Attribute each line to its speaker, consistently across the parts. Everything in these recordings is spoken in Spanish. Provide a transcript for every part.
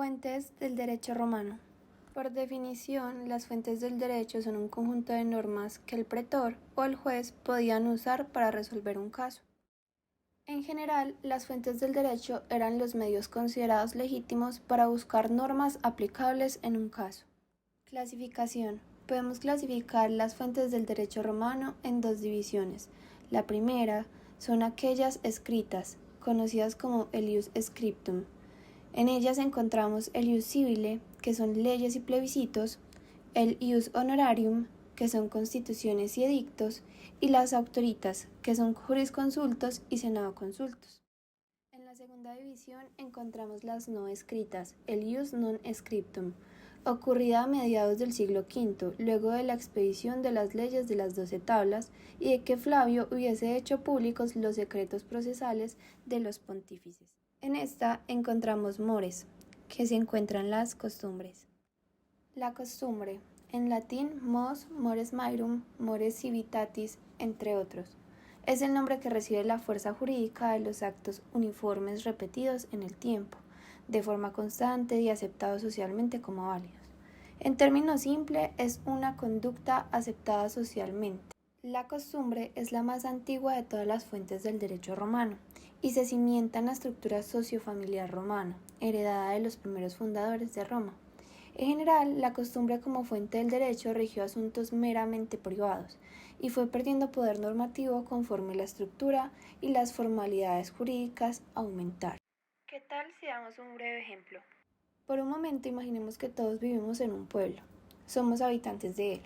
Speaker 1: Fuentes del derecho romano. Por definición, las fuentes del derecho son un conjunto de normas que el pretor o el juez podían usar para resolver un caso. En general, las fuentes del derecho eran los medios considerados legítimos para buscar normas aplicables en un caso. Clasificación. Podemos clasificar las fuentes del derecho romano en dos divisiones. La primera son aquellas escritas, conocidas como el ius scriptum. En ellas encontramos el ius civile, que son leyes y plebiscitos, el ius honorarium, que son constituciones y edictos, y las auctoritas, que son jurisconsultos y senadoconsultos. En la segunda división encontramos las no escritas, el ius non scriptum, ocurrida a mediados del siglo V, luego de la expedición de las leyes de las 12 tablas y de que Flavio hubiese hecho públicos los secretos procesales de los pontífices. En esta encontramos mores, que se encuentran las costumbres. La costumbre, en latín mos, mores maiorum, mores civitatis, entre otros, es el nombre que recibe la fuerza jurídica de los actos uniformes repetidos en el tiempo, de forma constante y aceptados socialmente como válidos. En términos simples, es una conducta aceptada socialmente. La costumbre es la más antigua de todas las fuentes del derecho romano y se cimienta en la estructura sociofamiliar romana, heredada de los primeros fundadores de Roma. En general, la costumbre como fuente del derecho rigió asuntos meramente privados y fue perdiendo poder normativo conforme la estructura y las formalidades jurídicas aumentaron. ¿Qué tal si damos un breve ejemplo? Por un momento imaginemos que todos vivimos en un pueblo, somos habitantes de él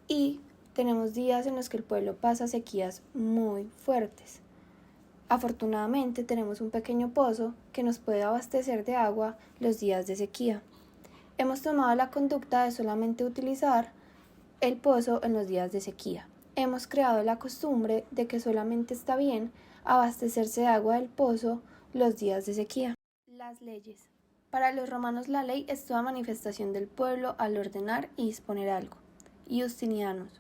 Speaker 1: y tenemos días en los que el pueblo pasa sequías muy fuertes. Afortunadamente tenemos un pequeño pozo que nos puede abastecer de agua los días de sequía. Hemos tomado la conducta de solamente utilizar el pozo en los días de sequía. Hemos creado la costumbre de que solamente está bien abastecerse de agua del pozo los días de sequía. Las leyes. Para los romanos la ley es toda manifestación del pueblo al ordenar y disponer algo. Justinianos.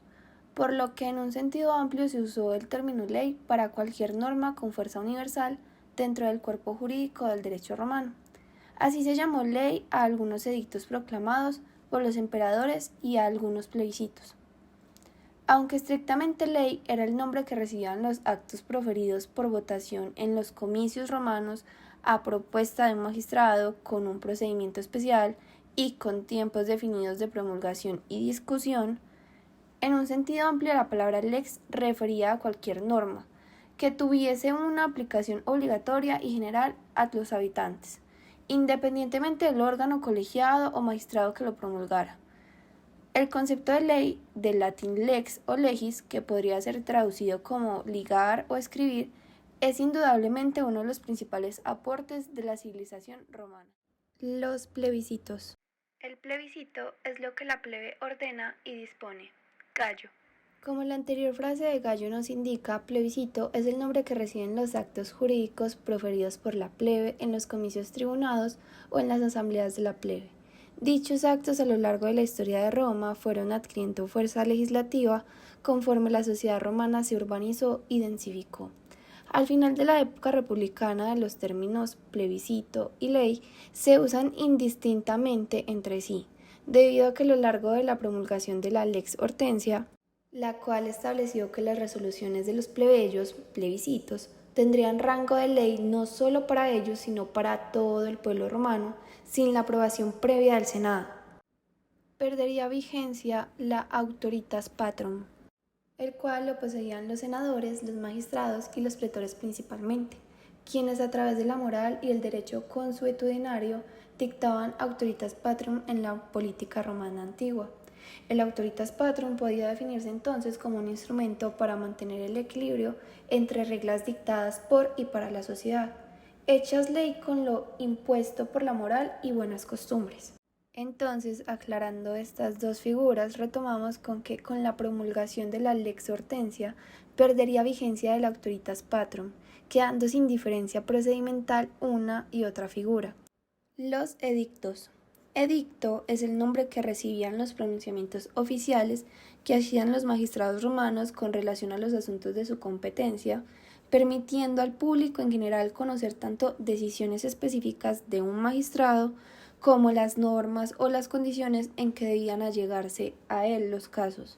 Speaker 1: Por lo que en un sentido amplio se usó el término ley para cualquier norma con fuerza universal dentro del cuerpo jurídico del derecho romano. Así se llamó ley a algunos edictos proclamados por los emperadores y a algunos plebiscitos. Aunque estrictamente ley era el nombre que recibían los actos proferidos por votación en los comicios romanos a propuesta de un magistrado con un procedimiento especial y con tiempos definidos de promulgación y discusión, en un sentido amplio la palabra lex refería a cualquier norma que tuviese una aplicación obligatoria y general a los habitantes, independientemente del órgano colegiado o magistrado que lo promulgara. El concepto de ley, del latín lex o legis, que podría ser traducido como ligar o escribir, es indudablemente uno de los principales aportes de la civilización romana. Los plebiscitos. El plebiscito es lo que la plebe ordena y dispone. Gallo. Como la anterior frase de Gallo nos indica, plebiscito es el nombre que reciben los actos jurídicos proferidos por la plebe en los comicios tribunados o en las asambleas de la plebe. Dichos actos a lo largo de la historia de Roma fueron adquiriendo fuerza legislativa conforme la sociedad romana se urbanizó y densificó. Al final de la época republicana, los términos plebiscito y ley se usan indistintamente entre sí, debido a que a lo largo de la promulgación de la Lex Hortensia, la cual estableció que las resoluciones de los plebeyos, plebiscitos, tendrían rango de ley no solo para ellos, sino para todo el pueblo romano, sin la aprobación previa del Senado. Perdería vigencia la auctoritas patrum, el cual lo poseían los senadores, los magistrados y los pretores principalmente, quienes a través de la moral y el derecho consuetudinario dictaban auctoritas patrum en la política romana antigua. El auctoritas patrum podía definirse entonces como un instrumento para mantener el equilibrio entre reglas dictadas por y para la sociedad, hechas ley con lo impuesto por la moral y buenas costumbres. Entonces, aclarando estas dos figuras, retomamos con que con la promulgación de la Lex Hortensia perdería vigencia el auctoritas patrum, quedando sin diferencia procedimental una y otra figura. Los edictos. Edicto es el nombre que recibían los pronunciamientos oficiales que hacían los magistrados romanos con relación a los asuntos de su competencia, permitiendo al público en general conocer tanto decisiones específicas de un magistrado como las normas o las condiciones en que debían allegarse a él los casos.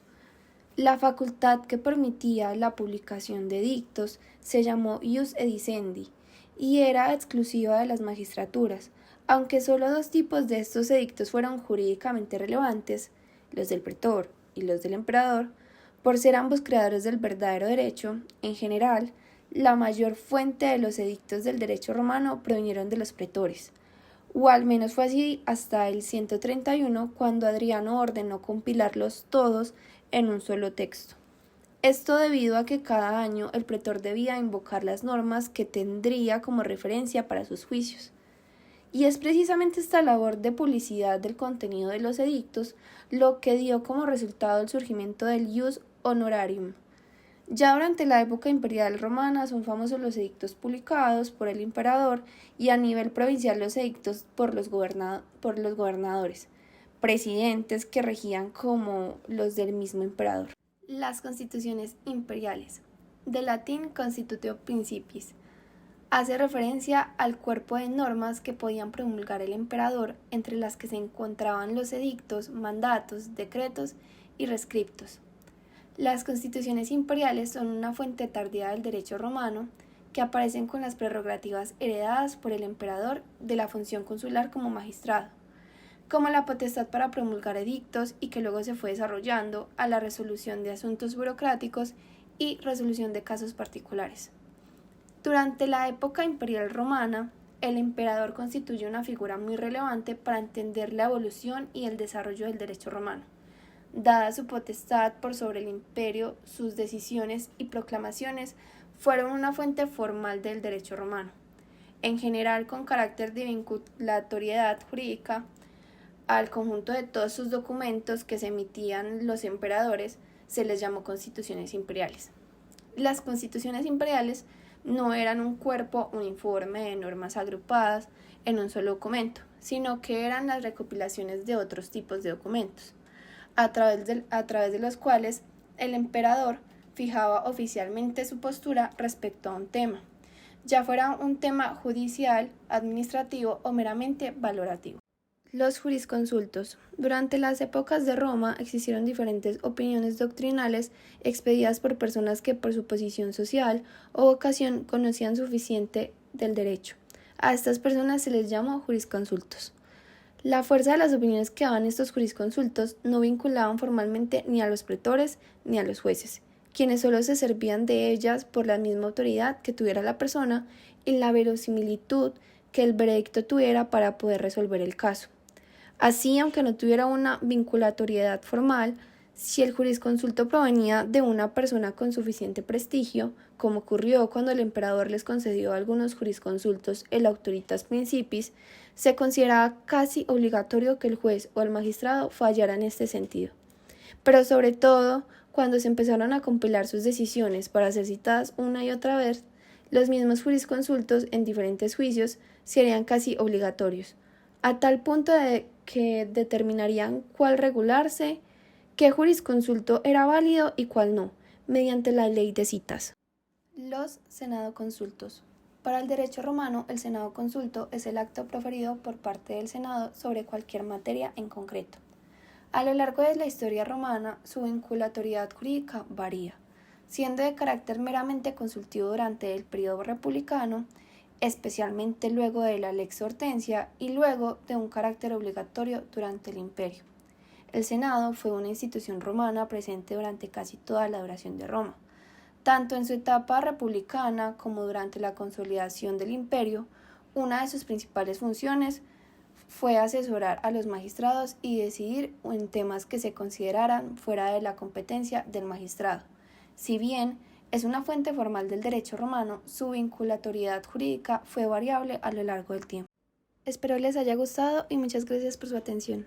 Speaker 1: La facultad que permitía la publicación de edictos se llamó ius edicendi y era exclusiva de las magistraturas, aunque solo dos tipos de estos edictos fueron jurídicamente relevantes, los del pretor y los del emperador, por ser ambos creadores del verdadero derecho. En general, la mayor fuente de los edictos del derecho romano provinieron de los pretores, o al menos fue así hasta el 131, cuando Adriano ordenó compilarlos todos en un solo texto. Esto debido a que cada año el pretor debía invocar las normas que tendría como referencia para sus juicios. Y es precisamente esta labor de publicidad del contenido de los edictos lo que dio como resultado el surgimiento del ius honorarium. Ya durante la época imperial romana son famosos los edictos publicados por el emperador y a nivel provincial los edictos por los gobernadores, presidentes que regían como los del mismo emperador. Las constituciones imperiales, del latín constitutio principis, hace referencia al cuerpo de normas que podían promulgar el emperador, entre las que se encontraban los edictos, mandatos, decretos y rescriptos. Las constituciones imperiales son una fuente tardía del derecho romano que aparecen con las prerrogativas heredadas por el emperador de la función consular como magistrado, como la potestad para promulgar edictos y que luego se fue desarrollando a la resolución de asuntos burocráticos y resolución de casos particulares. Durante la época imperial romana, el emperador constituye una figura muy relevante para entender la evolución y el desarrollo del derecho romano. Dada su potestad por sobre el imperio, sus decisiones y proclamaciones fueron una fuente formal del derecho romano, en general con carácter de vinculatoriedad jurídica. Al conjunto de todos sus documentos que se emitían los emperadores se les llamó constituciones imperiales. Las constituciones imperiales no eran un cuerpo uniforme de normas agrupadas en un solo documento, sino que eran las recopilaciones de otros tipos de documentos, a través de los cuales el emperador fijaba oficialmente su postura respecto a un tema, ya fuera un tema judicial, administrativo o meramente valorativo. Los jurisconsultos. Durante las épocas de Roma existieron diferentes opiniones doctrinales expedidas por personas que por su posición social o vocación conocían suficiente del derecho. A estas personas se les llamó jurisconsultos. La fuerza de las opiniones que daban estos jurisconsultos no vinculaban formalmente ni a los pretores ni a los jueces, quienes solo se servían de ellas por la misma autoridad que tuviera la persona y la verosimilitud que el veredicto tuviera para poder resolver el caso. Así, aunque no tuviera una vinculatoriedad formal, si el jurisconsulto provenía de una persona con suficiente prestigio, como ocurrió cuando el emperador les concedió a algunos jurisconsultos el auctoritas principis, se consideraba casi obligatorio que el juez o el magistrado fallara en este sentido. Pero sobre todo, cuando se empezaron a compilar sus decisiones para ser citadas una y otra vez, los mismos jurisconsultos en diferentes juicios serían casi obligatorios, a tal punto de que determinarían cuál regularse, qué jurisconsulto era válido y cuál no, mediante la ley de citas. Los senadoconsultos. Para el derecho romano, el senadoconsulto es el acto proferido por parte del Senado sobre cualquier materia en concreto. A lo largo de la historia romana, su vinculatoriedad jurídica varía, siendo de carácter meramente consultivo durante el periodo republicano, especialmente luego de la Lex Hortensia y luego de un carácter obligatorio durante el Imperio. El Senado fue una institución romana presente durante casi toda la duración de Roma, tanto en su etapa republicana como durante la consolidación del Imperio. Una de sus principales funciones fue asesorar a los magistrados y decidir en temas que se consideraran fuera de la competencia del magistrado. Si bien es una fuente formal del derecho romano, su vinculatoriedad jurídica fue variable a lo largo del tiempo. Espero les haya gustado y muchas gracias por su atención.